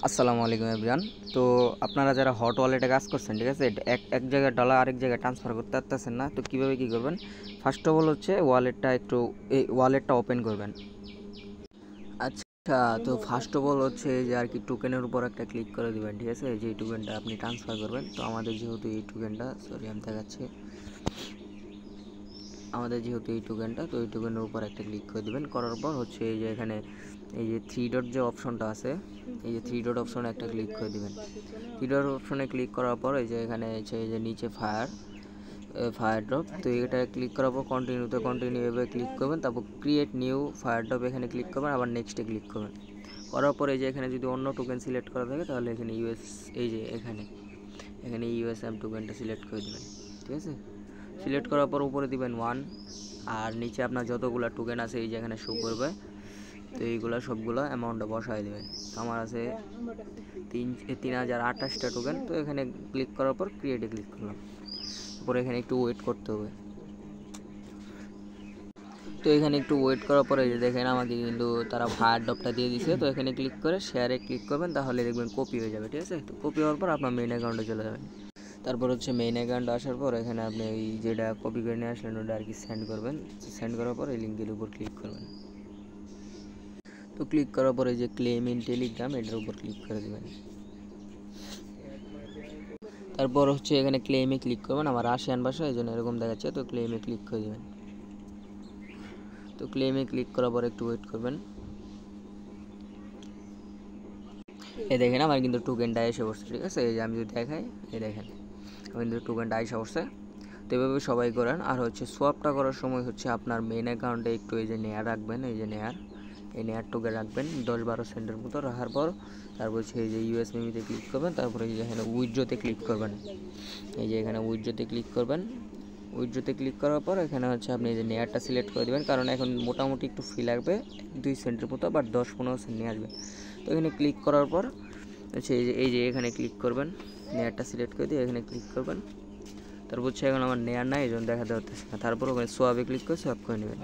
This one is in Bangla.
আসসালামু আলাইকুম এভরিওয়ান। তো আপনারা যারা হট ওয়ালেটে কাজ করছেন, ঠিক আছে, এক জায়গায় ডলার আরেক জায়গায় ট্রান্সফার করতে পারতেছেন না, তো কীভাবে কী করবেন? ফার্স্ট অফ অল হচ্ছে ওয়ালেটটা ওপেন করবেন। আচ্ছা, তো ফার্স্ট অফ অল হচ্ছে যে আর কি টোকেনের উপর একটা ক্লিক করে দেবেন, ঠিক আছে, যে টোকেনটা আপনি ট্রান্সফার করবেন। তো আমাদের যেহেতু এই টোকেনটা তো এই টোকেনের উপর একটা ক্লিক করে দেবেন। করার পর হচ্ছে এই যে এখানে এই যে থ্রি ডট যে অপশনটা আছে, এই যে থ্রি ডট অপশনে একটা ক্লিক করে দেবেন। থ্রি ডট অপশনে ক্লিক করার পর এই যে এখানে এই যে নিচে ফায়ার ড্রপ, তো এটা ক্লিক করার পর কন্টিনিউ এভাবে ক্লিক করবেন। তারপর ক্রিয়েট নিউ ফায়ার ড্রপ এখানে ক্লিক করবেন, আবার নেক্সটে ক্লিক করবেন। করার পর এই যে এখানে যদি অন্য টোকেন সিলেক্ট করা থাকে তাহলে এখানে এখানে ইউএসএম টোকেনটা সিলেক্ট করে দেবেন, ঠিক আছে। সিলেক্ট করার পর উপরে দিবেন 1, আর নিচে আপনার যতগুলো টোকেন আছে এই যে এখানে শো করবে, তো এইগুলো সবগুলো অ্যামাউন্টটা বসায় দেবেন। তো আমার আছে 3028টা টোকেন। তো এখানে ক্লিক করার পর ক্রিয়েটে ক্লিক করলাম। তারপরে এখানে একটু ওয়েট করতে হবে। তো এখানে একটু ওয়েট করার পরে যে দেখেন আমাকে কিন্তু তারা ফায়ার ড্রপটা দিয়ে দিছে। তো এখানে ক্লিক করে শেয়ারে ক্লিক করবেন, তাহলে দেখবেন কপি হয়ে যাবে, ঠিক আছে। তো কপি হওয়ার পর আপনার মেইন অ্যাকাউন্টে চলে যাবেন। তারপর হচ্ছে মেইন অ্যাকাউন্টে আসার পর এখানে আপনি এই যেটা কপি করে নিয়ে আসলেন ওটা আর কি সেন্ড করবেন। সেন্ড করার পর এই লিঙ্কের উপর ক্লিক করবেন। তো ক্লিক করার পরে যে ক্লেম ইন টেলিগ্রাম এটার উপর ক্লিক করে দেবেন। তারপর হচ্ছে এখানে ক্লেমে ক্লিক করবেন। আমার রাশিয়ান ভাষা এই জন্য এরকম দেখাচ্ছে, তো ক্লেমে ক্লিক করে দেবেন। তো ক্লেমে ক্লিক করার পর একটু ওয়েট করবেন। এই দেখেন আমার কিন্তু টোকেনটা এসে পড়ছে, ঠিক আছে। এই যে আমি যদি দেখাই, এই দেখেন আমার কিন্তু টোকেনটা এসে পড়ছে। তো এভাবে সবাই করেন। আর হচ্ছে সোয়াপটা করার সময় হচ্ছে আপনার মেইন অ্যাকাউন্টে একটু এই যে নেয়ার রাখবেন, এই নেয়ার টোকেন রাখবেন 10-12 সেন্টের মতো রাখার পর তারপর হচ্ছে এই যে ইউএস মিমিতে ক্লিক করবেন। তারপরে এই যে এখানে উইথড্রতে ক্লিক করবেন। এই যে এখানে উইথড্রতে ক্লিক করবেন। উইথড্রতে ক্লিক করার পর এখানে হচ্ছে আপনি এই যে নেয়ারটা সিলেক্ট করে দেবেন, কারণ এখন মোটামুটি একটু ফি লাগবে 2 সেন্টের মতো, বাট 10-15 সেন্ট নিয়ে আসবে। তো এখানে ক্লিক করার পর হচ্ছে এই যে এখানে ক্লিক করবেন, নেয়ারটা সিলেক্ট করে দিয়ে এখানে ক্লিক করবেন। তারপর হচ্ছে এখন আমার নেয়ার নাই, এই জন্য দেখাতে পারতেছি না। তারপর ওখানে সোয়াবে ক্লিক করে সোয়াপ করে নেবেন।